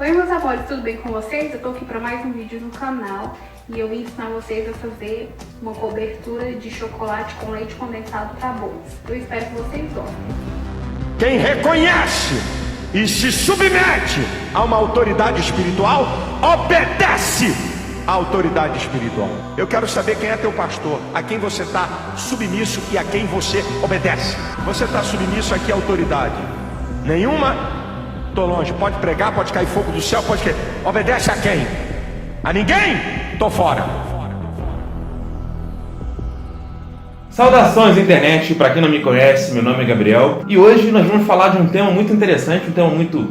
Oi meus amores, tudo bem com vocês? Eu tô aqui para mais um vídeo no canal e eu vim ensinar vocês a fazer uma cobertura de chocolate com leite condensado para bolos. Eu espero que vocês gostem. Quem reconhece e se submete a uma autoridade espiritual, obedece à autoridade espiritual. Eu quero saber quem é teu pastor, a quem você está submisso e a quem você obedece. Você está submisso aqui à autoridade? Nenhuma? Tô longe, pode pregar, pode cair fogo do céu, pode cair. Obedece a quem? A ninguém? Tô fora. Saudações internet, para quem não me conhece, meu nome é Gabriel e hoje nós vamos falar de um tema muito interessante, um tema muito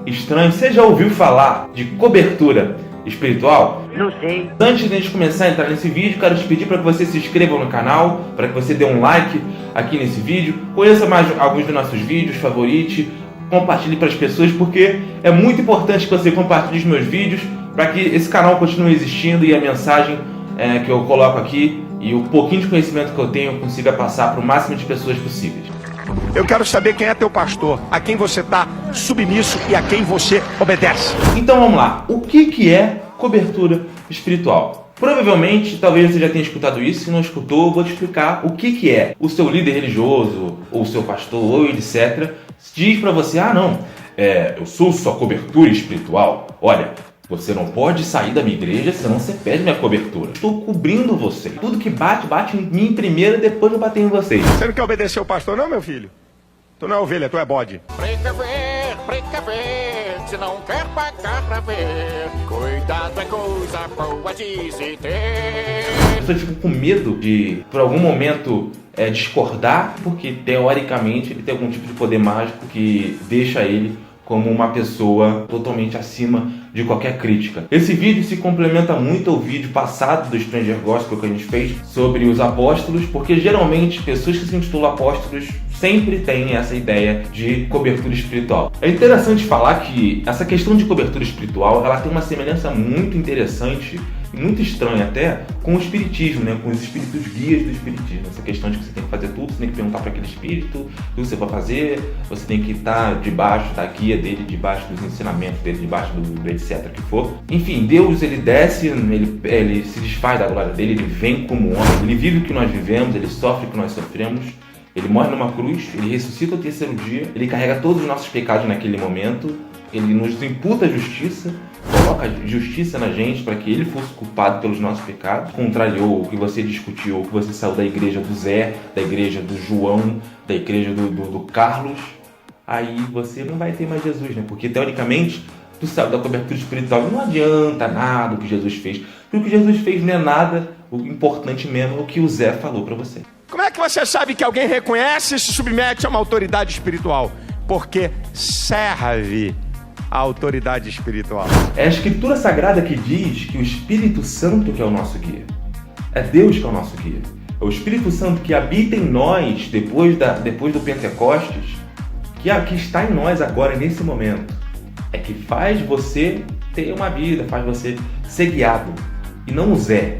estranho. Você já ouviu falar de cobertura espiritual? Não sei. Antes de a gente começar a entrar nesse vídeo, quero te pedir para que você se inscreva no canal, para que você dê um like aqui nesse vídeo, conheça mais alguns dos nossos vídeos, favorite, compartilhe para as pessoas, porque é muito importante que você compartilhe os meus vídeos para que esse canal continue existindo e a mensagem que eu coloco aqui e o pouquinho de conhecimento que eu tenho eu consiga passar para o máximo de pessoas possíveis. Eu quero saber quem é teu pastor, a quem você está submisso e a quem você obedece. Então vamos lá, o que é cobertura espiritual? Provavelmente, talvez você já tenha escutado isso, se não escutou, eu vou te explicar o que é. O seu líder religioso, ou o seu pastor, ou etc., diz para você, eu sou sua cobertura espiritual. Olha, você não pode sair da minha igreja, senão você perde minha cobertura. Estou cobrindo você. Tudo que bate em mim primeiro e depois eu bater em vocês. Você não quer obedecer o pastor não, meu filho? Tu não é ovelha, tu é bode. Precaver, se não quer pagar pra ver. Cuidado é coisa boa de se ter. As pessoas ficam com medo de, por algum momento, discordar, porque teoricamente ele tem algum tipo de poder mágico que deixa ele como uma pessoa totalmente acima de qualquer crítica. Esse vídeo se complementa muito ao vídeo passado do Stranger Gospel que a gente fez sobre os apóstolos, porque geralmente pessoas que se intitulam apóstolos sempre têm essa ideia de cobertura espiritual. É interessante falar que essa questão de cobertura espiritual, ela tem uma semelhança muito interessante e muito estranha até com o espiritismo, né? Com os espíritos guias do espiritismo. Essa questão de que você tem que fazer tudo, você tem que perguntar para aquele espírito o que você vai fazer, você tem que estar debaixo da guia dele, debaixo dos ensinamentos dele, debaixo do etc que for. Enfim, Deus, ele desce, ele se desfaz da glória dele, ele vem como homem, ele vive o que nós vivemos, ele sofre o que nós sofremos. Ele morre numa cruz, ele ressuscita ao terceiro dia, ele carrega todos os nossos pecados naquele momento, ele nos imputa a justiça, coloca justiça na gente para que ele fosse culpado pelos nossos pecados, contrariou o que você discutiu, o que você saiu da igreja do Zé, da igreja do João, da igreja do Carlos, aí você não vai ter mais Jesus, né? Porque teoricamente, tu saiu da cobertura espiritual, não adianta nada o que Jesus fez, porque o que Jesus fez não é nada, o importante mesmo é o que o Zé falou para você. Como é que você sabe que alguém reconhece e se submete a uma autoridade espiritual? Porque serve a autoridade espiritual. É a Escritura Sagrada que diz que o Espírito Santo que é o nosso guia. É Deus que é o nosso guia. É o Espírito Santo que habita em nós depois do Pentecostes, que está em nós agora, nesse momento. É que faz você ter uma vida, faz você ser guiado. E não o Zé.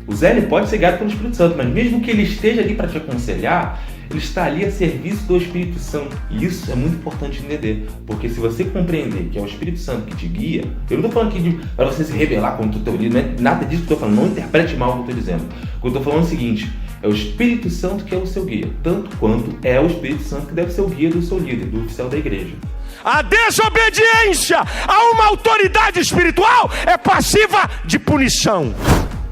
O Zé ele pode ser guiado pelo Espírito Santo, mas mesmo que ele esteja ali para te aconselhar, ele está ali a serviço do Espírito Santo. E isso é muito importante entender, porque se você compreender que é o Espírito Santo que te guia, eu não estou falando aqui para você se rebelar contra o teu líder, não é nada disso que eu estou falando, não interprete mal o que eu estou dizendo. O que eu estou falando é o seguinte, é o Espírito Santo que é o seu guia, tanto quanto é o Espírito Santo que deve ser o guia do seu líder, do oficial da igreja. A desobediência a uma autoridade espiritual é passiva de punição.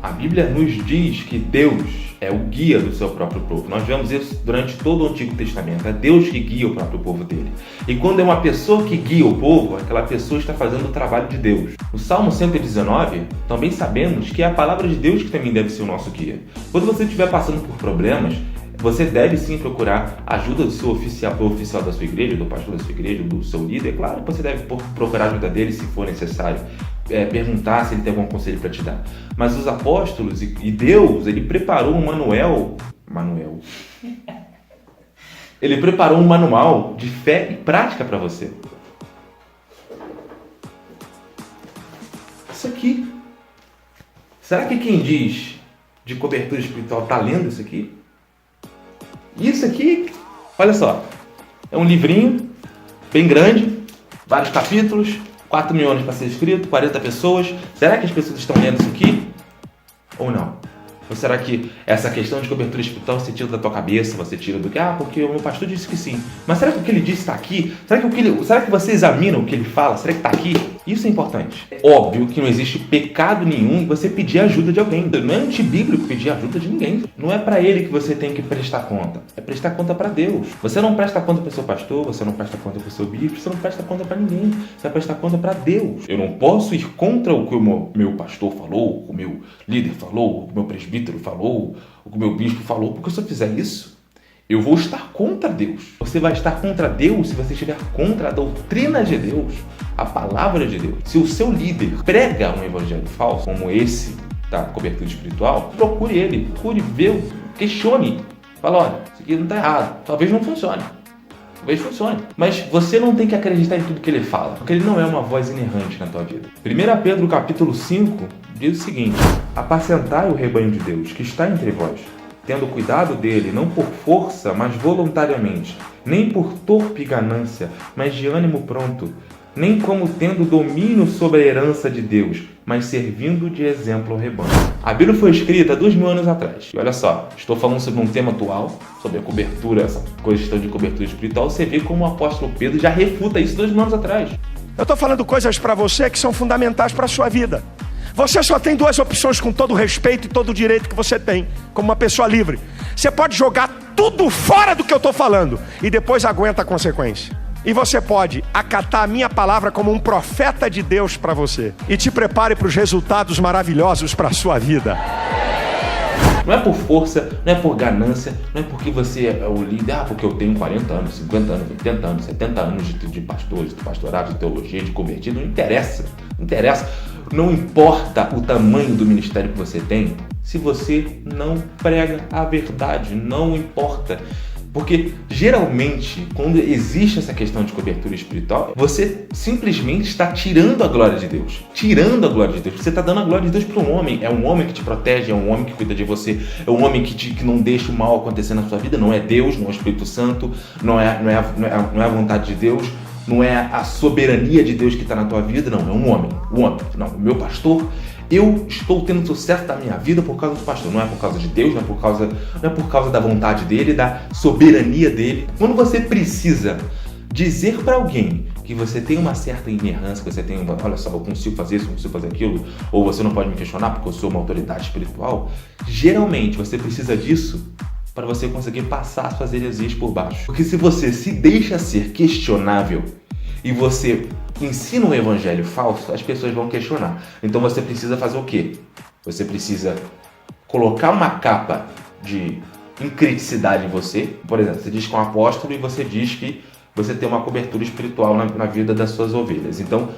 A Bíblia nos diz que Deus é o guia do seu próprio povo. Nós vemos isso durante todo o Antigo Testamento. É Deus que guia o próprio povo dele. E quando é uma pessoa que guia o povo, aquela pessoa está fazendo o trabalho de Deus. No Salmo 119, também sabemos que é a palavra de Deus que também deve ser o nosso guia. Quando você estiver passando por problemas, você deve sim procurar ajuda do seu oficial da sua igreja, do pastor da sua igreja, do seu líder. Claro que você deve procurar ajuda dele se for necessário. Perguntar se ele tem algum conselho para te dar. Mas os apóstolos e Deus, ele preparou um manual. Ele preparou um manual de fé e prática para você. Isso aqui. Será que quem diz de cobertura espiritual está lendo isso aqui? Isso aqui, olha só, é um livrinho bem grande, vários capítulos, 4 mil anos para ser escrito, 40 pessoas. Será que as pessoas estão lendo isso aqui? Ou não? Ou será que essa questão de cobertura espiritual você tira da tua cabeça, você tira do que, porque o meu pastor disse que sim. Mas será que o que ele disse está aqui? Será que você examina o que ele fala? Será que está aqui? Isso é importante. Óbvio que não existe pecado nenhum em você pedir ajuda de alguém. Não é antibíblico pedir ajuda de ninguém. Não é para ele que você tem que prestar conta. É prestar conta para Deus. Você não presta conta para o seu pastor, você não presta conta para o seu bispo, você não presta conta para ninguém. Você vai prestar conta para Deus. Eu não posso ir contra o que o meu pastor falou, o meu líder falou, o meu presbítero falou, o que o meu bispo falou, porque se eu fizer isso, eu vou estar contra Deus. Você vai estar contra Deus se você estiver contra a doutrina de Deus, a palavra de Deus. Se o seu líder prega um evangelho falso, como esse da cobertura espiritual, procure ele, ver, questione. Fala, olha, isso aqui não está errado, talvez não funcione. Talvez funcione. Mas você não tem que acreditar em tudo que ele fala, porque ele não é uma voz inerrante na tua vida. 1 Pedro capítulo 5 diz o seguinte: apacentai o rebanho de Deus que está entre vós, tendo cuidado dele, não por força, mas voluntariamente, nem por torpe ganância, mas de ânimo pronto, nem como tendo domínio sobre a herança de Deus, mas servindo de exemplo ao rebanho. A Bíblia foi escrita 2000 anos atrás. E olha só, estou falando sobre um tema atual, sobre a cobertura, essa questão de cobertura espiritual. Você vê como o apóstolo Pedro já refuta isso 2000 anos atrás. Eu estou falando coisas para você que são fundamentais para a sua vida. Você só tem 2 opções, com todo o respeito e todo o direito que você tem, como uma pessoa livre. Você pode jogar tudo fora do que eu estou falando e depois aguenta a consequência. E você pode acatar a minha palavra como um profeta de Deus para você. E te prepare para os resultados maravilhosos para a sua vida. Não é por força, não é por ganância, não é porque você é o líder, porque eu tenho 40 anos, 50 anos, 80 anos, 70 anos de pastores, de pastorado, de teologia, de convertido. Não interessa, não interessa. Não importa o tamanho do ministério que você tem, se você não prega a verdade, não importa. Porque, geralmente, quando existe essa questão de cobertura espiritual, você simplesmente está tirando a glória de Deus. Tirando a glória de Deus. Você está dando a glória de Deus para um homem. É um homem que te protege, é um homem que cuida de você, é um homem que não deixa o mal acontecer na sua vida. Não é Deus, não é o Espírito Santo, não é a vontade de Deus, não é a soberania de Deus que está na tua vida. Não, é um homem. Não, o meu pastor... Eu estou tendo sucesso da minha vida por causa do pastor. Não é por causa de Deus, não é por causa da vontade dele, da soberania dele. Quando você precisa dizer para alguém que você tem uma certa inerrância, que você tem olha só, eu consigo fazer isso, eu consigo fazer aquilo, ou você não pode me questionar porque eu sou uma autoridade espiritual, geralmente você precisa disso para você conseguir passar as suas heresias por baixo. Porque se você se deixa ser questionável e você ensina um evangelho falso, as pessoas vão questionar. Então você precisa fazer o quê? Você precisa colocar uma capa de incriticidade em você. Por exemplo, você diz que é um apóstolo e você diz que você tem uma cobertura espiritual na vida das suas ovelhas. Então,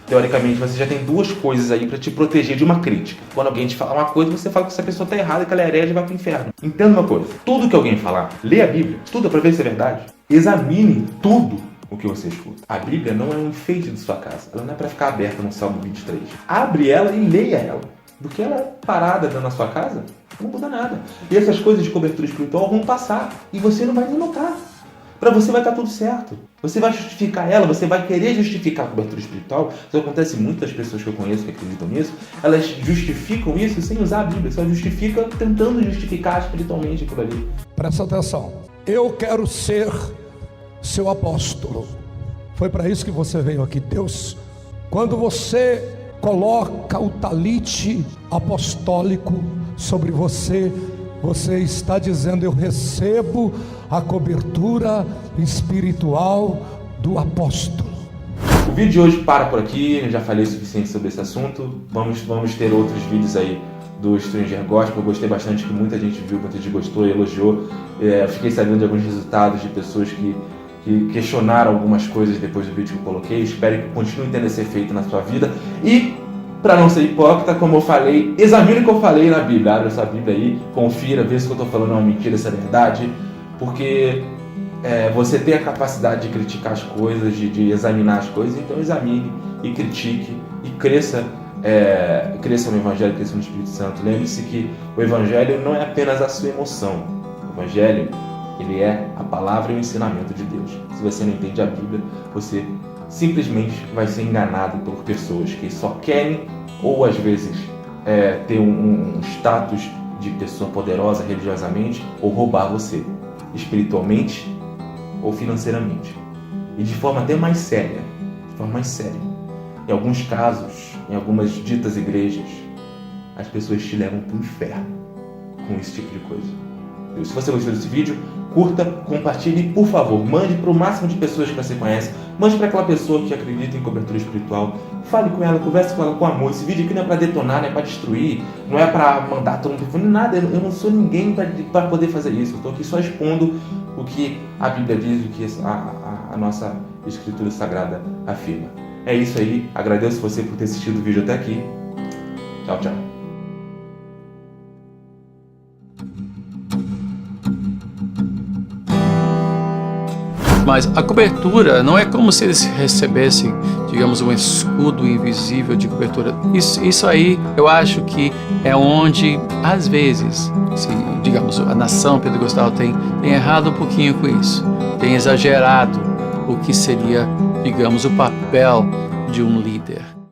teoricamente, você já tem 2 coisas aí para te proteger de uma crítica. Quando alguém te fala uma coisa, você fala que essa pessoa está errada, que ela é herege e vai para o inferno. Entenda uma coisa, tudo que alguém falar, lê a Bíblia, estuda para ver se é verdade. Examine tudo o que você escuta. A Bíblia não é um enfeite de sua casa. Ela não é para ficar aberta no Salmo 23. Abre ela e leia ela. Do que ela é parada dentro da sua casa, não muda nada. E essas coisas de cobertura espiritual vão passar. E você não vai nem notar. Para você vai estar tudo certo. Você vai justificar ela, você vai querer justificar a cobertura espiritual. Isso acontece muito das pessoas que eu conheço que acreditam nisso. Elas justificam isso sem usar a Bíblia. Só justifica tentando justificar espiritualmente aquilo ali. Presta atenção. Eu quero ser seu apóstolo. Foi para isso que você veio aqui. Deus, quando você coloca o talite apostólico sobre você, você está dizendo: eu recebo a cobertura espiritual do apóstolo. O vídeo de hoje para por aqui. Eu já falei o suficiente sobre esse assunto. Vamos ter outros vídeos aí do Stranger Gospel. Eu gostei bastante, que muita gente viu, muita gente gostou e elogiou. Fiquei sabendo de alguns resultados de pessoas que questionaram algumas coisas depois do vídeo que eu coloquei. Espero que continue tendo esse efeito na sua vida. E, para não ser hipócrita, como eu falei, examine o que eu falei na Bíblia. Abre essa Bíblia aí, confira, vê se o que eu estou falando é uma mentira, se é verdade. Porque você tem a capacidade de criticar as coisas, de examinar as coisas. Então examine e critique e cresça no Evangelho, cresça no Espírito Santo. Lembre-se que o Evangelho não é apenas a sua emoção. O Evangelho, ele é a palavra e o ensinamento de Deus. Se você não entende a Bíblia, você simplesmente vai ser enganado por pessoas que só querem, ou às vezes, ter um status de pessoa poderosa religiosamente, ou roubar você, espiritualmente ou financeiramente. E de forma até mais séria, Em alguns casos, em algumas ditas igrejas, as pessoas te levam para o inferno com esse tipo de coisa. Se você gostou desse vídeo, curta, compartilhe e, por favor, mande para o máximo de pessoas que você conhece. Mande para aquela pessoa que acredita em cobertura espiritual. Fale com ela, converse com ela com amor. Esse vídeo aqui não é para detonar, não é para destruir, não é para mandar todo mundo... Nada, eu não sou ninguém para poder fazer isso. Eu estou aqui só expondo o que a Bíblia diz, o que a nossa Escritura Sagrada afirma. É isso aí. Agradeço você por ter assistido o vídeo até aqui. Tchau, tchau. Mas a cobertura não é como se eles recebessem, digamos, um escudo invisível de cobertura. Isso aí eu acho que é onde, às vezes, digamos, a nação pentecostal tem errado um pouquinho com isso. Tem exagerado o que seria, digamos, o papel de um líder.